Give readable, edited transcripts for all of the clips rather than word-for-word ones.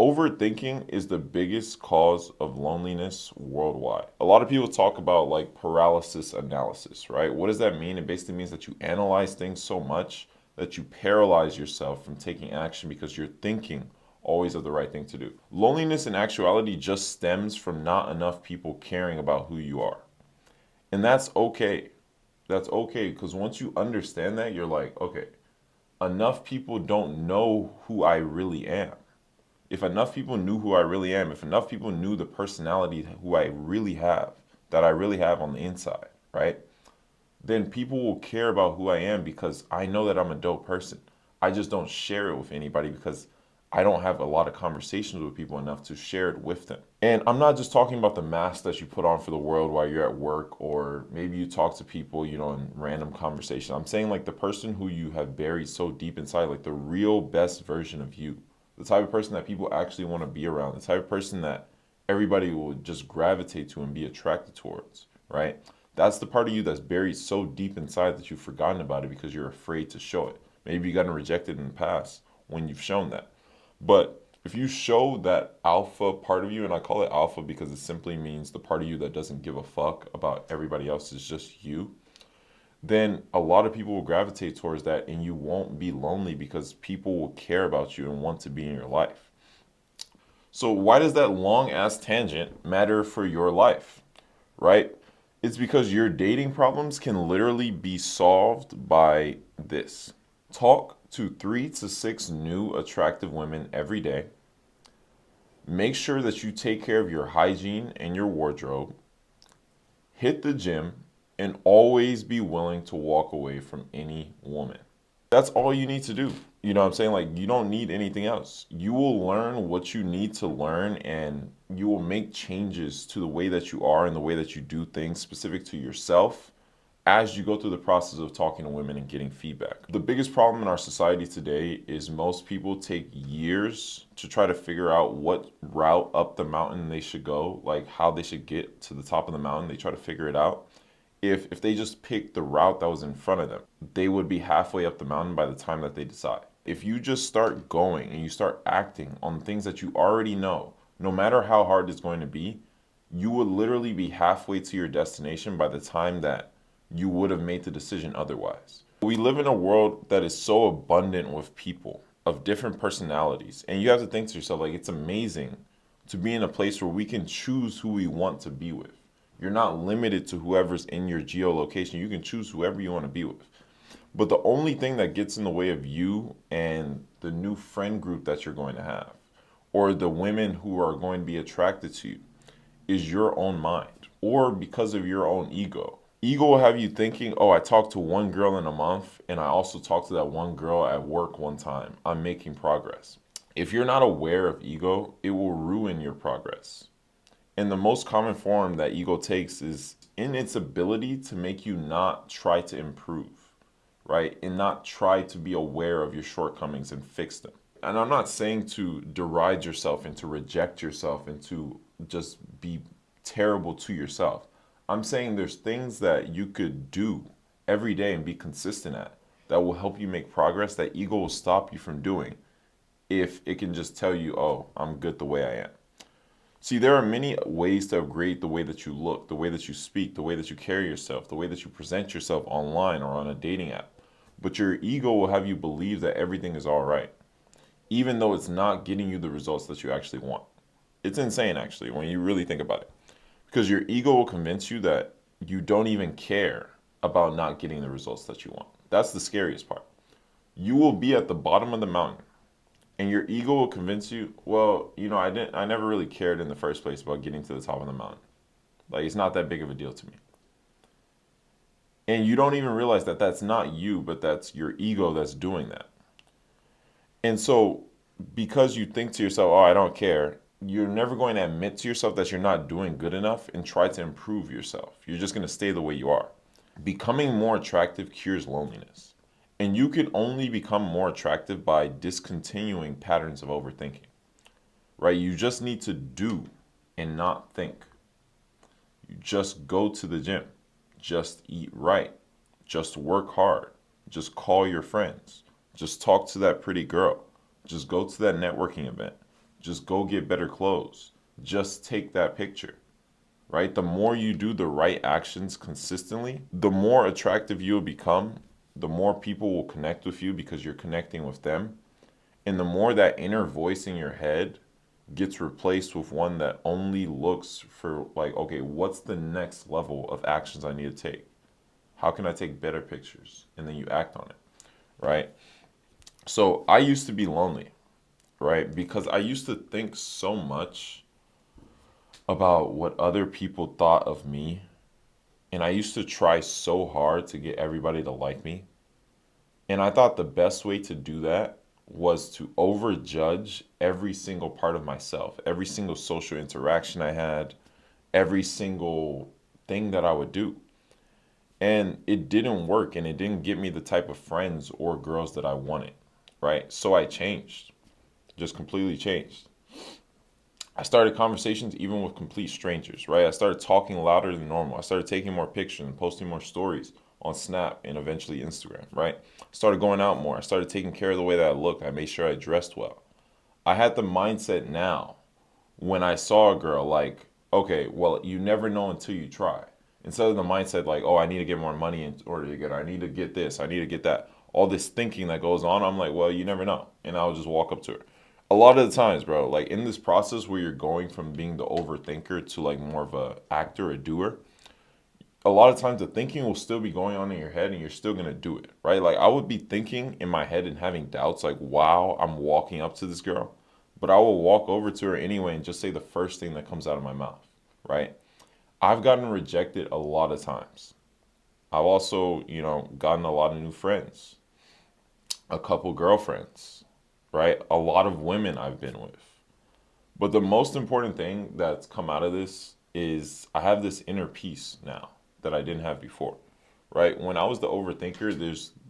Overthinking is the biggest cause of loneliness worldwide. A lot of people talk about like paralysis analysis, right? What does that mean? It basically means that you analyze things so much that you paralyze yourself from taking action because you're thinking always of the right thing to do. Loneliness in actuality just stems from not enough people caring about who you are. And that's okay. That's okay because once you understand that, you're like, okay, enough people don't know who I really am. If enough people knew who I really am, if enough people knew the personality who I really have, that I really have on the inside, right? Then people will care about who I am because I know that I'm a dope person. I just don't share it with anybody because I don't have a lot of conversations with people enough to share it with them. And I'm not just talking about the mask that you put on for the world while you're at work or maybe you talk to people, in random conversation. I'm saying like the person who you have buried so deep inside, like the real best version of you, the type of person that people actually want to be around, the type of person that everybody will just gravitate to and be attracted towards, right? That's the part of you that's buried so deep inside that you've forgotten about it because you're afraid to show it. Maybe you gotten rejected in the past when you've shown that. But if you show that alpha part of you, and I call it alpha because it simply means the part of you that doesn't give a fuck about everybody else, is just you, then a lot of people will gravitate towards that and you won't be lonely because people will care about you and want to be in your life. So, why does that long ass tangent matter for your life, right? It's because your dating problems can literally be solved by this. Talk to 3 to 6 new attractive women every day. Make sure that you take care of your hygiene and your wardrobe. Hit the gym and always be willing to walk away from any woman. That's all you need to do. You know what I'm saying? Like, you don't need anything else. You will learn what you need to learn and you will make changes to the way that you are and the way that you do things specific to yourself as you go through the process of talking to women and getting feedback. The biggest problem in our society today is most people take years to try to figure out what route up the mountain they should go, like how they should get to the top of the mountain. They try to figure it out. If they just picked the route that was in front of them, they would be halfway up the mountain by the time that they decide. If you just start going and you start acting on things that you already know, no matter how hard it's going to be, you would literally be halfway to your destination by the time that you would have made the decision otherwise. We live in a world that is so abundant with people of different personalities, and you have to think to yourself, like, it's amazing to be in a place where we can choose who we want to be with. You're not limited to whoever's in your geolocation. You can choose whoever you want to be with. But the only thing that gets in the way of you and the new friend group that you're going to have, or the women who are going to be attracted to you, is your own mind, or because of your own ego. Ego will have you thinking, oh, I talked to one girl in a month, and I also talked to that one girl at work one time. I'm making progress. If you're not aware of ego, it will ruin your progress. And the most common form that ego takes is in its ability to make you not try to improve, right? And not try to be aware of your shortcomings and fix them. And I'm not saying to deride yourself and to reject yourself and to just be terrible to yourself. I'm saying there's things that you could do every day and be consistent at that will help you make progress that ego will stop you from doing if it can just tell you, oh, I'm good the way I am. See, there are many ways to upgrade the way that you look, the way that you speak, the way that you carry yourself, the way that you present yourself online or on a dating app. But your ego will have you believe that everything is all right, even though it's not getting you the results that you actually want. It's insane, actually, when you really think about it. Because your ego will convince you that you don't even care about not getting the results that you want. That's the scariest part. You will be at the bottom of the mountain and your ego will convince you, well, I never really cared in the first place about getting to the top of the mountain. Like, it's not that big of a deal to me. And you don't even realize that that's not you, but that's your ego that's doing that. And so, because you think to yourself, oh, I don't care, you're never going to admit to yourself that you're not doing good enough and try to improve yourself. You're just going to stay the way you are. Becoming more attractive cures loneliness. And you can only become more attractive by discontinuing patterns of overthinking, right? You just need to do and not think. You just go to the gym, just eat right, just work hard, just call your friends, just talk to that pretty girl, just go to that networking event, Just go get better clothes. Just take that picture, right? The more you do the right actions consistently, the more attractive you'll become, the more people will connect with you because you're connecting with them. And the more that inner voice in your head gets replaced with one that only looks for, like, okay, what's the next level of actions I need to take? How can I take better pictures? And then you act on it, right? So I used to be lonely, right? Because I used to think so much about what other people thought of me. And I used to try so hard to get everybody to like me. And I thought the best way to do that was to overjudge every single part of myself, every single social interaction I had, every single thing that I would do. And it didn't work and it didn't get me the type of friends or girls that I wanted, right? So I changed, just completely changed. I started conversations even with complete strangers, right? I started talking louder than normal. I started taking more pictures and posting more stories on Snap and eventually Instagram, right? I started going out more. I started taking care of the way that I looked. I made sure I dressed well. I had the mindset now when I saw a girl like, okay, well, you never know until you try. Instead of the mindset like, oh, I need to get more money in order to get her. I need to get this. I need to get that. All this thinking that goes on, I'm like, well, you never know. And I'll just walk up to her. A lot of the times, bro, like in this process where you're going from being the overthinker to like more of a actor, a doer, a lot of times the thinking will still be going on in your head and you're still gonna do it, right? Like I would be thinking in my head and having doubts, like, wow, I'm walking up to this girl, but I will walk over to her anyway and just say the first thing that comes out of my mouth, right? I've gotten rejected a lot of times. I've also, gotten a lot of new friends, a couple girlfriends, right? A lot of women I've been with. But the most important thing that's come out of this is I have this inner peace now that I didn't have before, right? When I was the overthinker,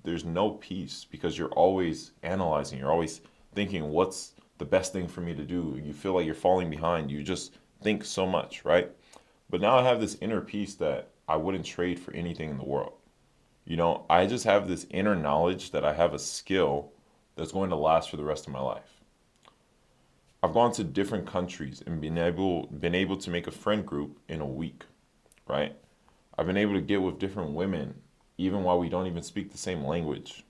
there's no peace because you're always analyzing, you're always thinking what's the best thing for me to do. You feel like you're falling behind. You just think so much, right? But now I have this inner peace that I wouldn't trade for anything in the world. I just have this inner knowledge that I have a skill that's going to last for the rest of my life. I've gone to different countries and been able to make a friend group in a week, right? I've been able to get with different women even while we don't even speak the same language.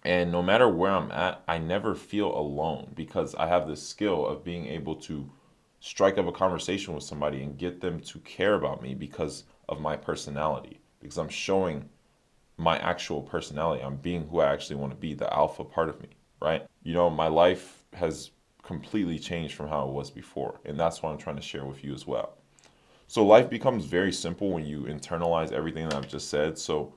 And no matter where I'm at, I never feel alone because I have this skill of being able to strike up a conversation with somebody and get them to care about me because of my personality, because I'm showing my actual personality. I'm being who I actually want to be, the alpha part of me, right? My life has completely changed from how it was before, and that's what I'm trying to share with you as well. So life becomes very simple when you internalize everything that I've just said. So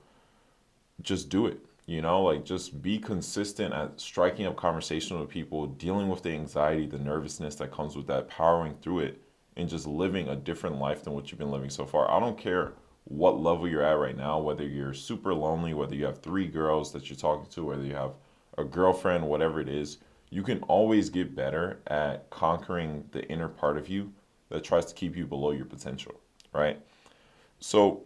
just do it. Like just be consistent at striking up conversation with people, dealing with the anxiety, the nervousness that comes with that, powering through it, and just living a different life than what you've been living so far. I don't care what level you're at right now, whether you're super lonely, whether you have three girls that you're talking to, whether you have a girlfriend, whatever it is, you can always get better at conquering the inner part of you that tries to keep you below your potential, right? So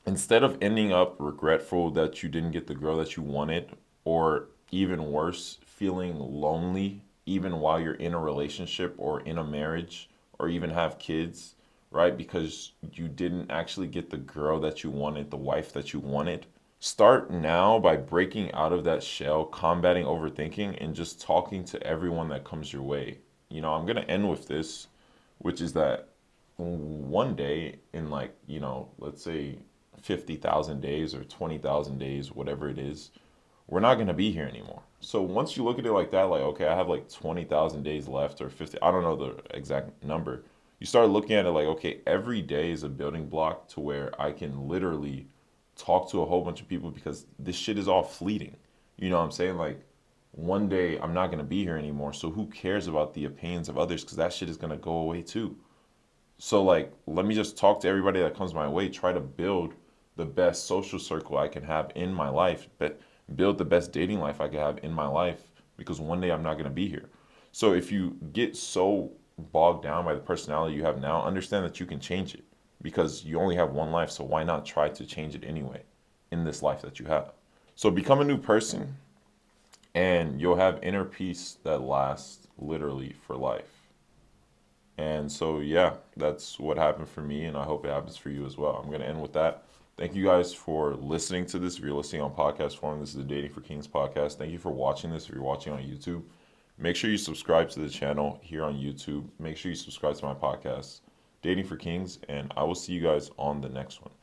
instead of ending up regretful that you didn't get the girl that you wanted, or even worse, feeling lonely even while you're in a relationship or in a marriage or even have kids, right? Because you didn't actually get the girl that you wanted, the wife that you wanted. Start now by breaking out of that shell, combating overthinking, and just talking to everyone that comes your way. I'm going to end with this, which is that one day in, like, let's say 50,000 days or 20,000 days, whatever it is, we're not going to be here anymore. So once you look at it like that, like, okay, I have like 20,000 days left or 50, I don't know the exact number. You start looking at it like, okay, every day is a building block to where I can literally talk to a whole bunch of people because this shit is all fleeting. You know what I'm saying? Like, one day I'm not going to be here anymore. So who cares about the opinions of others? Because that shit is going to go away too. So, like, let me just talk to everybody that comes my way, try to build the best social circle I can have in my life, but build the best dating life I can have in my life because one day I'm not going to be here. So, if you get so bogged down by the personality you have now, understand that you can change it because you only have one life. So, why not try to change it anyway in this life that you have? So, become a new person and you'll have inner peace that lasts literally for life. And so, yeah, that's what happened for me, and I hope it happens for you as well. I'm going to end with that. Thank you guys for listening to this. If you're listening on podcast form, this is the Dating for Kings podcast. Thank you for watching this. If you're watching on YouTube, make sure you subscribe to the channel here on YouTube. Make sure you subscribe to my podcast, Dating for Kings, and I will see you guys on the next one.